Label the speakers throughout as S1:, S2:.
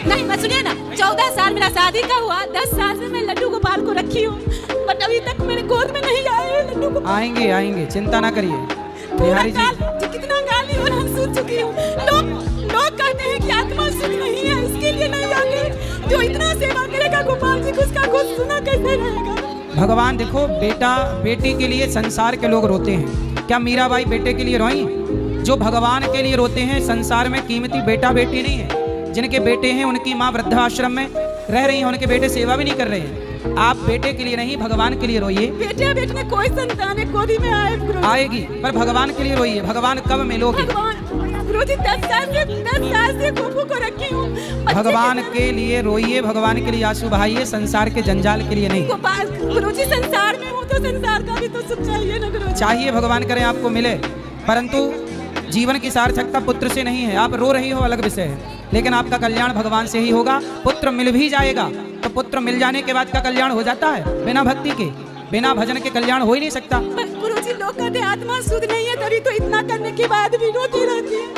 S1: नहीं मैं सुनिए ना, 14 साल मेरा शादी का हुआ, 10 साल से मैं लड्डू गोपाल को रखी हूँ, बट अभी तक मेरे गोद में नहीं आए लड्डू गोपाल।
S2: आएंगे आएंगे, चिंता ना करिए बिहारी जी।
S1: कितना गाली और हम सुन चुकी हूँ। लोग कहते हैं कि आत्मा सुख नहीं है, इसके लिए नहीं आगे। जो इतना सेवा करेगा गोपाल जी को, उसका कुछ सुना कैसे रहेगा।
S2: भगवान देखो, बेटा बेटी के लिए संसार के लोग रोते हैं, क्या मीराबाई बेटे के लिए रोई? जो भगवान के लिए रोते हैं, संसार में कीमती बेटा बेटी नहीं है। जिनके बेटे हैं उनकी माँ वृद्धाश्रम में रह रही है, उनके बेटे सेवा भी नहीं कर रहे हैं। आप बेटे के लिए नहीं, भगवान के लिए रोइए।
S1: बेटे बेटे में कोई संतान है गोदी में
S2: आएगी, पर भगवान के लिए रोइए। भगवान कब मिलोगे?
S1: गुरुजी 10 साल से गोपू को रखी हूँ।
S2: भगवान के लिए रोइए, भगवान के लिए आंसू बहाइए, संसार के जंजाल के लिए नहीं।
S1: गुरुजी संसार में हूँ तो संसार का भी तो सुख चाहिए ना गुरुजी।
S2: चाहिए, भगवान करे आपको मिले, परंतु जीवन की सार्थकता पुत्र से नहीं है। आप रो रही हो अलग विषय है, लेकिन आपका कल्याण भगवान से ही होगा। पुत्र मिल भी जाएगा तो पुत्र मिल जाने के बाद का कल्याण हो जाता है, बिना भक्ति के, बिना भजन के कल्याण हो ही नहीं सकता।
S1: गुरुजी लोग कहते आत्मा शुद्ध नहीं है, तभी तो इतना करने के बाद भी रोती रहती है।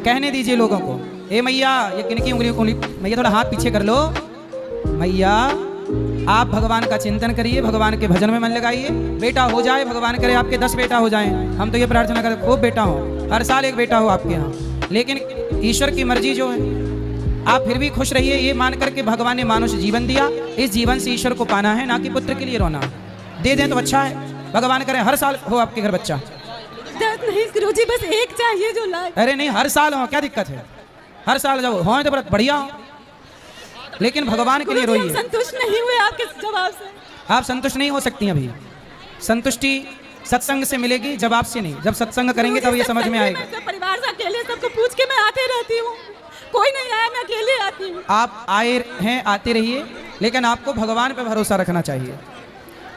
S2: कहने दीजिए लोगों को। ए मैया, ये किनकी उंगली? मैया थोड़ा हाथ पीछे कर लो। मैया आप भगवान का चिंतन करिए, भगवान के भजन में मन लगाइए। बेटा हो जाए, भगवान करे आपके 10 बेटा हो जाएं। हम तो ये प्रार्थना करें खूब बेटा हो, हर साल एक बेटा हो आपके यहाँ। लेकिन ईश्वर की मर्जी जो है, आप फिर भी खुश रहिए, ये मान करके भगवान ने मानुष जीवन दिया, इस जीवन से ईश्वर को पाना है, ना कि पुत्र के लिए रोना। दे दें तो अच्छा है, भगवान करे हर साल हो आपके घर बच्चा।
S1: नहीं गुरुजी, बस एक चाहिए जो लाए।
S2: अरे नहीं, हर साल हो, क्या दिक्कत है? हर साल जाओ हो तो बढ़िया हो, लेकिन भगवान के लिए रोइए।
S1: संतुष्ट नहीं हुए आपके जवाब से।
S2: आप संतुष्ट नहीं हो सकती अभी। संतुष्टि सत्संग से मिलेगी, जब आपसे नहीं। जब सत्संग करेंगे तब ये समझ में आएगा।
S1: परिवार से अकेले सबको पूछ के मैं आते रहती हूँ, कोई नहीं आया, मैं अकेले आती हूँ।
S2: आप आए हैं, आते रहिए, लेकिन आपको भगवान पे भरोसा रखना चाहिए।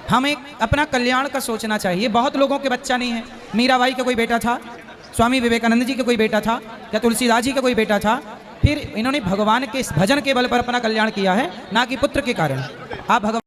S2: हमें अपना कल्याण का सोचना चाहिए। बहुत लोगों के बच्चा नहीं है। मीराबाई का कोई बेटा था, स्वामी विवेकानंद जी का कोई बेटा था, या तुलसीदास जी का कोई बेटा था, फिर इन्होंने भगवान के भजन के बल पर अपना कल्याण किया है, ना कि पुत्र के कारण। आप भगवान